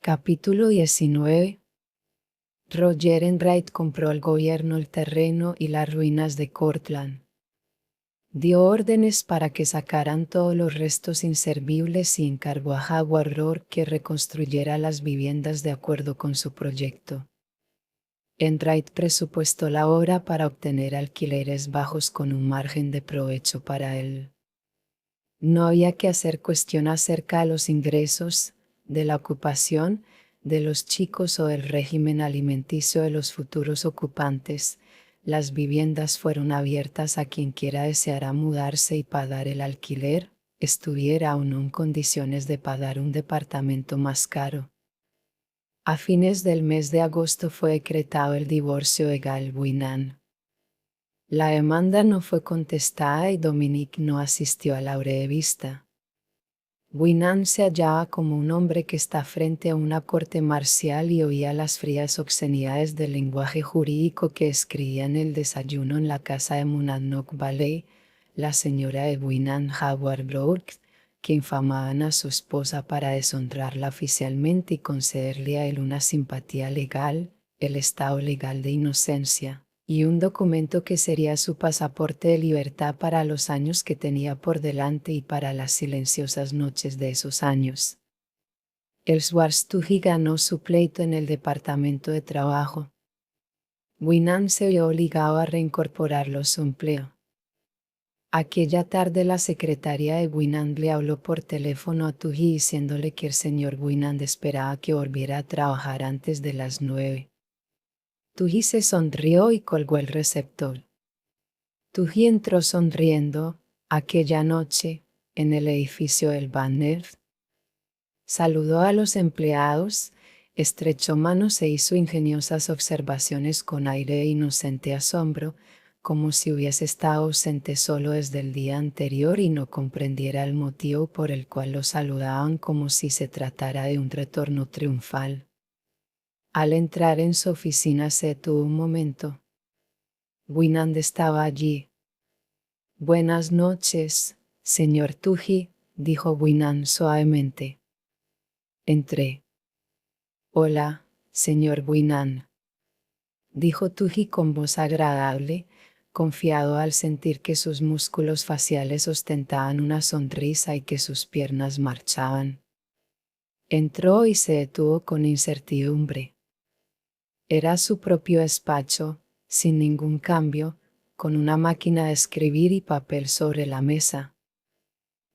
Capítulo 19. Roger Enright compró al gobierno el terreno y las ruinas de Cortland. Dio órdenes para que sacaran todos los restos inservibles y encargó a Howard Rourke que reconstruyera las viviendas de acuerdo con su proyecto. Enright presupuestó la obra para obtener alquileres bajos con un margen de provecho para él. No había que hacer cuestión acerca de los ingresos, de la ocupación, de los chicos o del régimen alimenticio de los futuros ocupantes. Las viviendas fueron abiertas a quien quiera deseara mudarse y pagar el alquiler, estuviera o no en condiciones de pagar un departamento más caro. A fines del mes de agosto fue decretado el divorcio de Gal Winnan. La demanda no fue contestada y Dominic no asistió a la hora de vista. Winnan se hallaba como un hombre que está frente a una corte marcial y oía las frías obscenidades del lenguaje jurídico que escribía en el desayuno en la casa de Monadnock Valley, la señora de Winnan, Howard Rourke, que infamaban a su esposa para deshonrarla oficialmente y concederle a él una simpatía legal, el estado legal de inocencia, y un documento que sería su pasaporte de libertad para los años que tenía por delante y para las silenciosas noches de esos años. El Swarstugi ganó su pleito en el departamento de trabajo. Winnan se vio obligado a reincorporarlo a su empleo. Aquella tarde la secretaria de Winnan le habló por teléfono a Tuggy diciéndole que el señor Winnan esperaba que volviera a trabajar antes de las 9. Tuggy se sonrió y colgó el receptor. Tuggy entró sonriendo, aquella noche, en el edificio del Banner. Saludó a los empleados, estrechó manos e hizo ingeniosas observaciones con aire de inocente asombro, como si hubiese estado ausente solo desde el día anterior y no comprendiera el motivo por el cual lo saludaban como si se tratara de un retorno triunfal. Al entrar en su oficina se detuvo un momento. Winnan estaba allí. «Buenas noches, señor Tuggy», dijo Winnan suavemente. Entré. «Hola, señor Winnan», dijo Tuggy con voz agradable, confiado al sentir que sus músculos faciales ostentaban una sonrisa y que sus piernas marchaban. Entró y se detuvo con incertidumbre. Era su propio despacho, sin ningún cambio, con una máquina de escribir y papel sobre la mesa.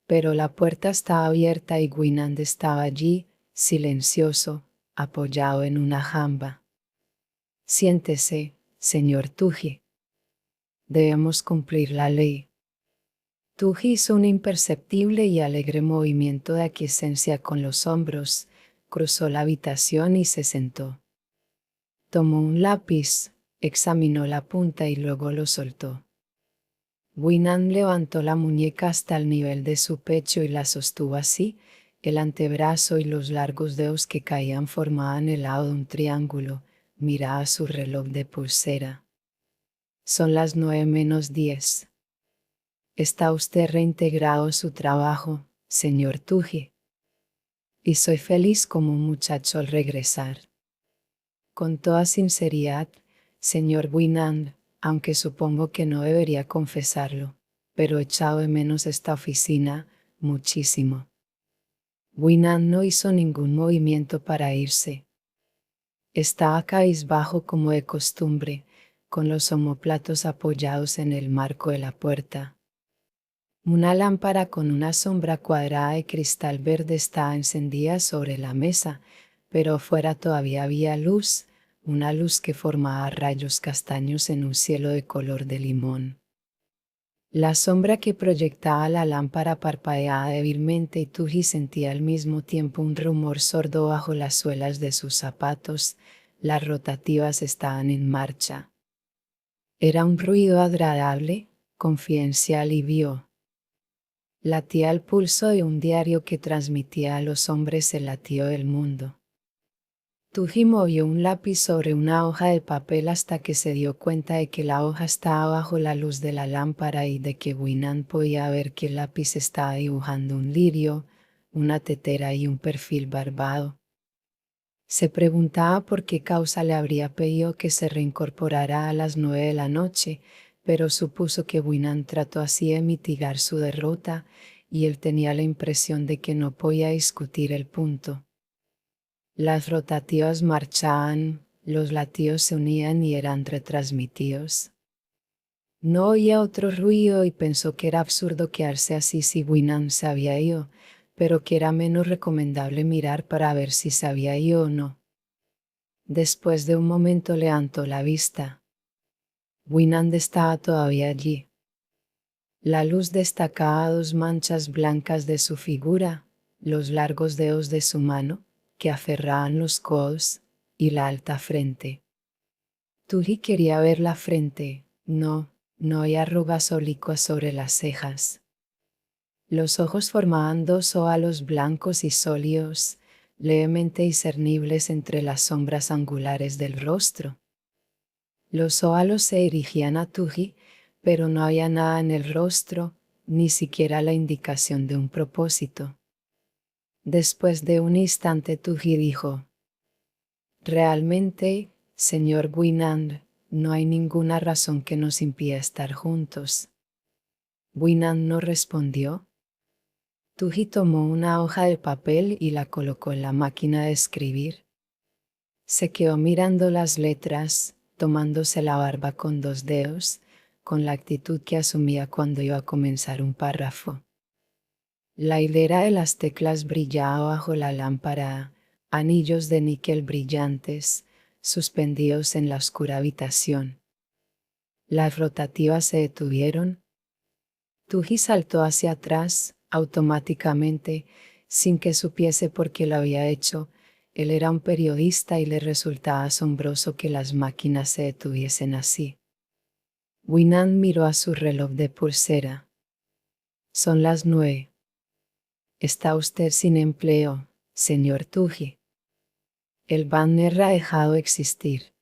Pero la puerta estaba abierta y Winnan estaba allí, silencioso, apoyado en una jamba. «Siéntese, señor Tuggy. Debemos cumplir la ley». Tuggy hizo un imperceptible y alegre movimiento de aquiescencia con los hombros, cruzó la habitación y se sentó. Tomó un lápiz, examinó la punta y luego lo soltó. Winnan levantó la muñeca hasta el nivel de su pecho y la sostuvo así, el antebrazo y los largos dedos que caían formaban el lado de un triángulo. Miraba su reloj de pulsera. «Son las 9:10. ¿Está usted reintegrado a su trabajo, señor Tuggy?» «Y soy feliz como un muchacho al regresar». «Con toda sinceridad, señor Winnan, aunque supongo que no debería confesarlo, pero he echado de menos esta oficina, muchísimo». Winnan no hizo ningún movimiento para irse. Estaba cabizbajo como de costumbre, con los omóplatos apoyados en el marco de la puerta. Una lámpara con una sombra cuadrada de cristal verde estaba encendida sobre la mesa, pero fuera todavía había luz, una luz que formaba rayos castaños en un cielo de color de limón. La sombra que proyectaba la lámpara parpadeaba débilmente y Tuggy sentía al mismo tiempo un rumor sordo bajo las suelas de sus zapatos. Las rotativas estaban en marcha. Era un ruido agradable, confidencial y vivo. Latía el pulso de un diario que transmitía a los hombres el latido del mundo. Tuggy movió un lápiz sobre una hoja de papel hasta que se dio cuenta de que la hoja estaba bajo la luz de la lámpara y de que Winnan podía ver que el lápiz estaba dibujando un lirio, una tetera y un perfil barbado. Se preguntaba por qué causa le habría pedido que se reincorporara a las 9 de la noche, pero supuso que Winnan trató así de mitigar su derrota, y él tenía la impresión de que no podía discutir el punto. Las rotativas marchaban, los latidos se unían y eran retransmitidos. No oía otro ruido y pensó que era absurdo quedarse así si Winnan se había ido, pero que era menos recomendable mirar para ver si se había ido o no. Después de un momento levantó la vista. Winnan estaba todavía allí. La luz destacaba 2 manchas blancas de su figura, los largos dedos de su mano, que aferraban los codos, y la alta frente. Tuji quería ver la frente, no hay arrugas oblicuas sobre las cejas. Los ojos formaban 2 óvalos blancos y sólidos, levemente discernibles entre las sombras angulares del rostro. Los óvalos se dirigían a Tuji, pero no había nada en el rostro, ni siquiera la indicación de un propósito. Después de un instante Tuji dijo: «Realmente, señor Winnan, no hay ninguna razón que nos impida estar juntos». Winnan no respondió. Tuji tomó una hoja de papel y la colocó en la máquina de escribir. Se quedó mirando las letras, tomándose la barba con 2 dedos, con la actitud que asumía cuando iba a comenzar un párrafo. La hilera de las teclas brillaba bajo la lámpara, anillos de níquel brillantes, suspendidos en la oscura habitación. Las rotativas se detuvieron. Tuji saltó hacia atrás, automáticamente, sin que supiese por qué lo había hecho. Él era un periodista y le resultaba asombroso que las máquinas se detuviesen así. Winnan miró a su reloj de pulsera. «Son las 9. Está usted sin empleo, señor Tuji. El banner ha dejado de existir».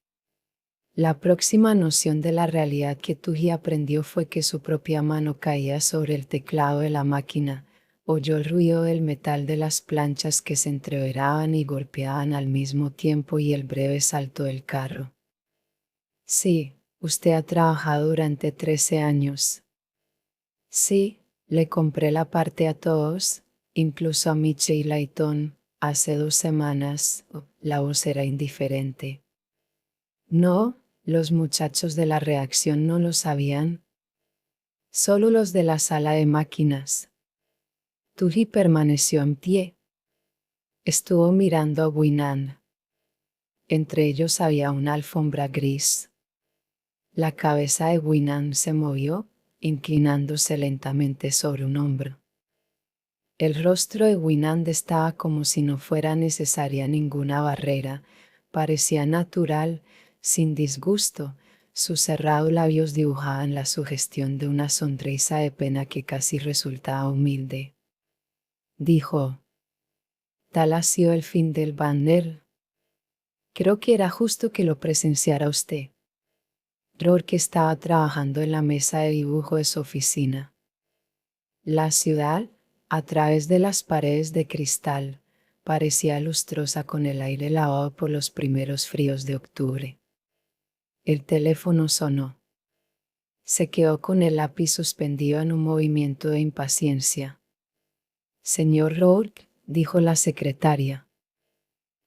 La próxima noción de la realidad que Tuji aprendió fue que su propia mano caía sobre el teclado de la máquina. Oyó el ruido del metal de las planchas que se entreveraban y golpeaban al mismo tiempo y el breve salto del carro. «Sí, usted ha trabajado durante 13 años. Sí, le compré la parte a todos, incluso a Miche y Layton, hace 2 semanas». La voz era indiferente. «No, los muchachos de la reacción no lo sabían. Solo los de la sala de máquinas». Tuji permaneció en pie. Estuvo mirando a Winnan. Entre ellos había una alfombra gris. La cabeza de Winnan se movió, inclinándose lentamente sobre un hombro. El rostro de Winnan estaba como si no fuera necesaria ninguna barrera, parecía natural, sin disgusto. Sus cerrados labios dibujaban la sugestión de una sonrisa de pena que casi resultaba humilde. Dijo: «Tal ha sido el fin del banner. Creo que era justo que lo presenciara usted». Rourke estaba trabajando en la mesa de dibujo de su oficina. La ciudad, a través de las paredes de cristal, parecía lustrosa con el aire lavado por los primeros fríos de octubre. El teléfono sonó. Se quedó con el lápiz suspendido en un movimiento de impaciencia. «Señor Rourke», dijo la secretaria.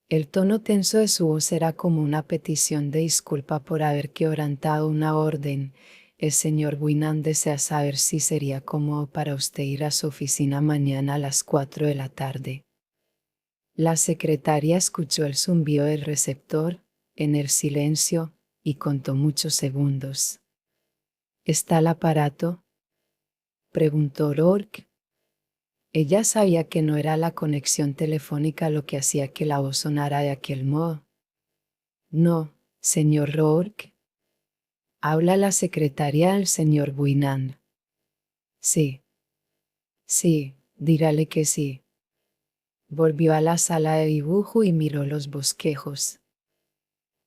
El tono tenso de su voz era como una petición de disculpa por haber quebrantado una orden. «El señor Winnan desea saber si sería cómodo para usted ir a su oficina mañana a las 4 de la tarde». La secretaria escuchó el zumbido del receptor, en el silencio, y contó muchos segundos. «¿Está el aparato?», preguntó Rourke. Ella sabía que no era la conexión telefónica lo que hacía que la voz sonara de aquel modo. «No, señor Rourke». «¿Habla la secretaria del señor Winnan?». «Sí». «Sí, dígale que sí». Volvió a la sala de dibujo y miró los bosquejos.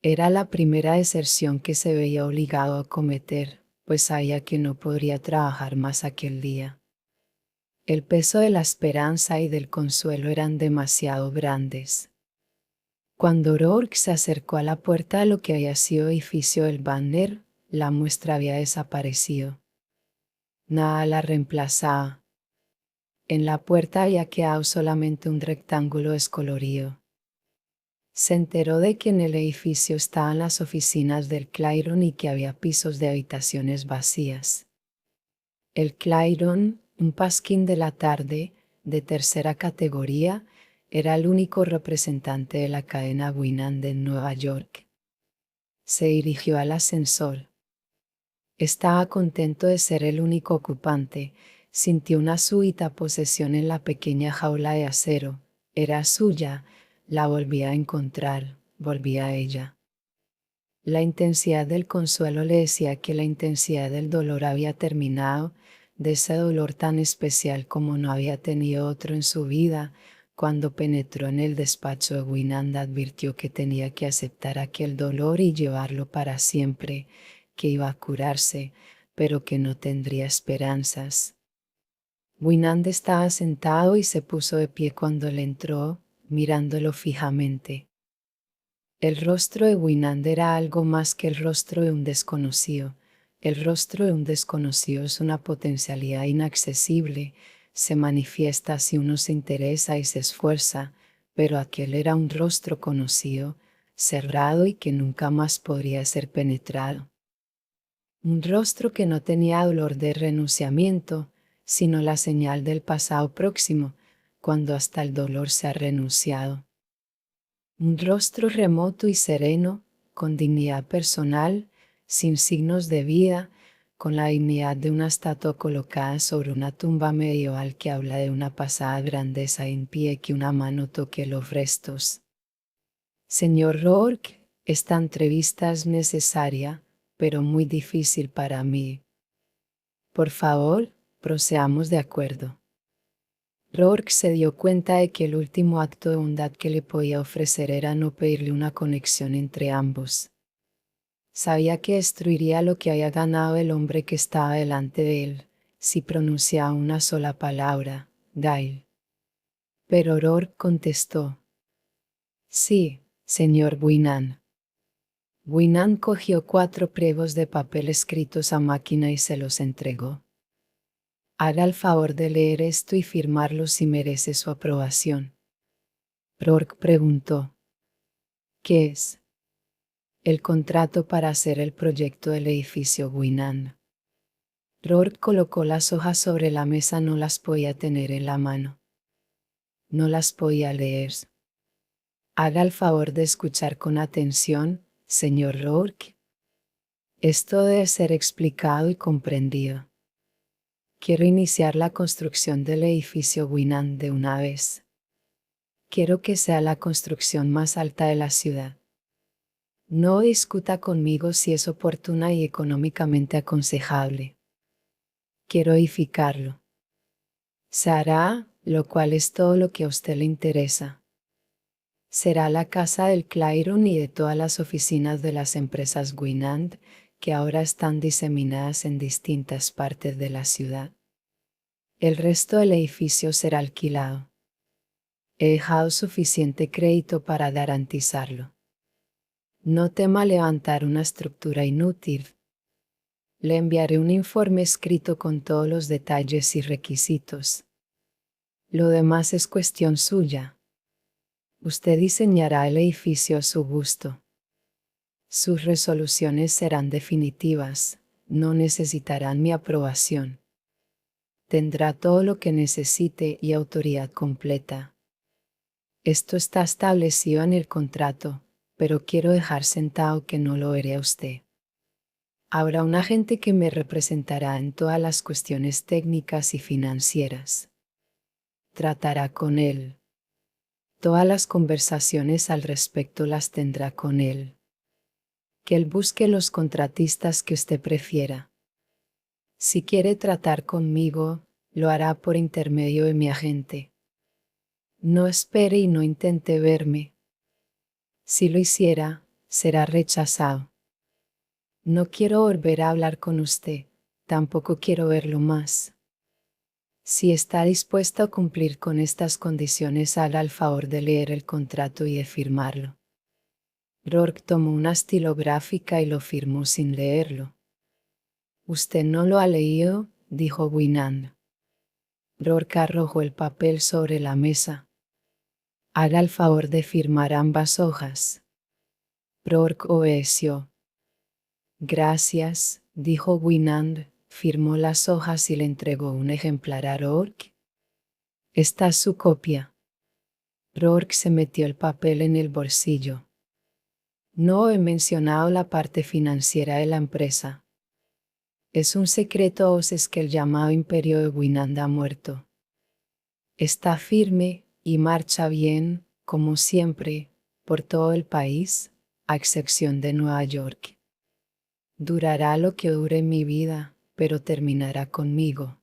Era la primera deserción que se veía obligado a cometer, pues sabía que no podría trabajar más aquel día. El peso de la esperanza y del consuelo eran demasiado grandes. Cuando Rourke se acercó a la puerta de lo que había sido edificio del Banner, la muestra había desaparecido. Nada la reemplazaba. En la puerta había quedado solamente un rectángulo descolorido. Se enteró de que en el edificio estaban las oficinas del Clairon y que había pisos de habitaciones vacías. El Clairon, un pasquín de la tarde, de tercera categoría, era el único representante de la cadena Winand en Nueva York. Se dirigió al ascensor. Estaba contento de ser el único ocupante. Sintió una súbita posesión en la pequeña jaula de acero. Era suya. La volvía a encontrar. Volvía a ella. La intensidad del consuelo le decía que la intensidad del dolor había terminado, de ese dolor tan especial como no había tenido otro en su vida. Cuando penetró en el despacho de Winand advirtió que tenía que aceptar aquel dolor y llevarlo para siempre, que iba a curarse, pero que no tendría esperanzas. Winand estaba sentado y se puso de pie cuando él entró, mirándolo fijamente. El rostro de Winand era algo más que el rostro de un desconocido. El rostro de un desconocido es una potencialidad inaccesible, se manifiesta si uno se interesa y se esfuerza, pero aquel era un rostro conocido, cerrado y que nunca más podría ser penetrado. Un rostro que no tenía dolor de renunciamiento, sino la señal del pasado próximo, cuando hasta el dolor se ha renunciado. Un rostro remoto y sereno, con dignidad personal, sin signos de vida, con la dignidad de una estatua colocada sobre una tumba medieval que habla de una pasada grandeza en pie que una mano toque los restos. Señor Rourke, esta entrevista es necesaria, pero muy difícil para mí. Por favor, procedamos de acuerdo. Rourke se dio cuenta de que el último acto de bondad que le podía ofrecer era no pedirle una conexión entre ambos. Sabía que destruiría lo que había ganado el hombre que estaba delante de él, si pronunciaba una sola palabra, Gail. Pero Rourke contestó: sí, señor Winand. Winand cogió 4 pliegos de papel escritos a máquina y se los entregó. Haga el favor de leer esto y firmarlo si merece su aprobación. Rourke preguntó: ¿qué es? El contrato para hacer el proyecto del edificio Winand. Rourke colocó las hojas sobre la mesa, no las podía tener en la mano. No las podía leer. Haga el favor de escuchar con atención, señor Rourke. Esto debe ser explicado y comprendido. Quiero iniciar la construcción del edificio Winand de una vez. Quiero que sea la construcción más alta de la ciudad. No discuta conmigo si es oportuna y económicamente aconsejable. Quiero edificarlo. Se hará, lo cual es todo lo que a usted le interesa. Será la casa del Clairon y de todas las oficinas de las empresas Winand, que ahora están diseminadas en distintas partes de la ciudad. El resto del edificio será alquilado. He dejado suficiente crédito para garantizarlo. No tema levantar una estructura inútil. Le enviaré un informe escrito con todos los detalles y requisitos. Lo demás es cuestión suya. Usted diseñará el edificio a su gusto. Sus resoluciones serán definitivas, no necesitarán mi aprobación. Tendrá todo lo que necesite y autoridad completa. Esto está establecido en el contrato, pero quiero dejar sentado que no lo veré a usted. Habrá un agente que me representará en todas las cuestiones técnicas y financieras. Tratará con él. Todas las conversaciones al respecto las tendrá con él. Que él busque los contratistas que usted prefiera. Si quiere tratar conmigo, lo hará por intermedio de mi agente. No espere y no intente verme. Si lo hiciera, será rechazado. No quiero volver a hablar con usted, tampoco quiero verlo más. Si está dispuesto a cumplir con estas condiciones, haga el favor de leer el contrato y de firmarlo. Rourke tomó una estilográfica y lo firmó sin leerlo. «¿Usted no lo ha leído?», dijo Winand. Rourke arrojó el papel sobre la mesa. «Haga el favor de firmar ambas hojas». Rourke obedeció. «Gracias», dijo Winand, firmó las hojas y le entregó un ejemplar a Rourke. «Esta es su copia». Rourke se metió el papel en el bolsillo. «No he mencionado la parte financiera de la empresa. Es un secreto a voces que el llamado imperio de Winand ha muerto. Está firme y marcha bien, como siempre, por todo el país, a excepción de Nueva York. Durará lo que dure mi vida, pero terminará conmigo.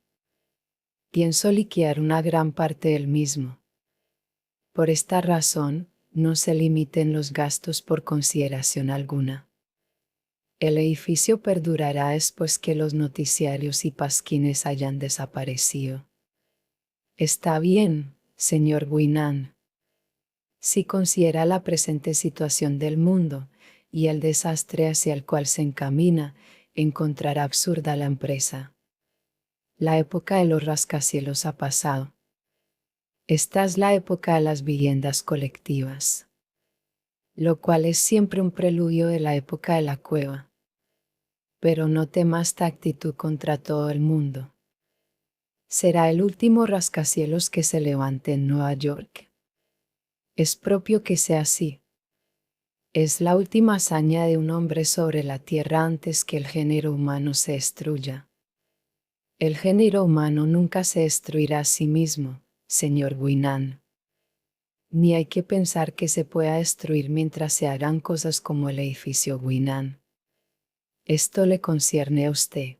Pienso liquidar una gran parte del mismo. Por esta razón, no se limiten los gastos por consideración alguna. El edificio perdurará después que los noticiarios y pasquines hayan desaparecido. Está bien, señor Winand. Si considera la presente situación del mundo y el desastre hacia el cual se encamina, encontrará absurda la empresa. La época de los rascacielos ha pasado. Esta es la época de las viviendas colectivas, lo cual es siempre un preludio de la época de la cueva. Pero no tema esta actitud contra todo el mundo. Será el último rascacielos que se levante en Nueva York. Es propio que sea así. Es la última hazaña de un hombre sobre la tierra antes que el género humano se destruya. El género humano nunca se destruirá a sí mismo, señor Winand. Ni hay que pensar que se pueda destruir mientras se hagan cosas como el edificio Winand. Esto le concierne a usted.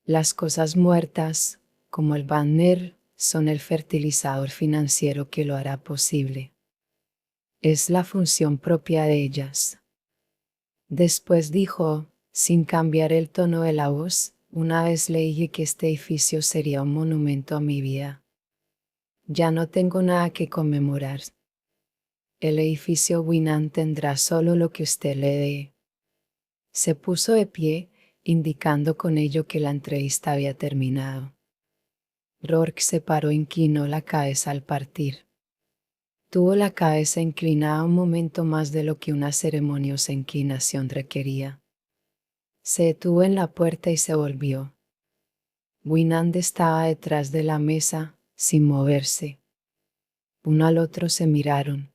Las cosas muertas, como el banner, son el fertilizador financiero que lo hará posible. Es la función propia de ellas. Después dijo, sin cambiar el tono de la voz, una vez le dije que este edificio sería un monumento a mi vida. Ya no tengo nada que conmemorar. El edificio Winand tendrá solo lo que usted le dé. Se puso de pie, indicando con ello que la entrevista había terminado. Rourke se paró e inclinó la cabeza al partir. Tuvo la cabeza inclinada un momento más de lo que una ceremoniosa inclinación requería. Se detuvo en la puerta y se volvió. Winand estaba detrás de la mesa, sin moverse. Uno al otro se miraron.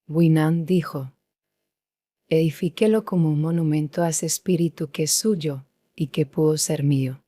Winand dijo: «Edifíquelo como un monumento a ese espíritu que es suyo y que pudo ser mío».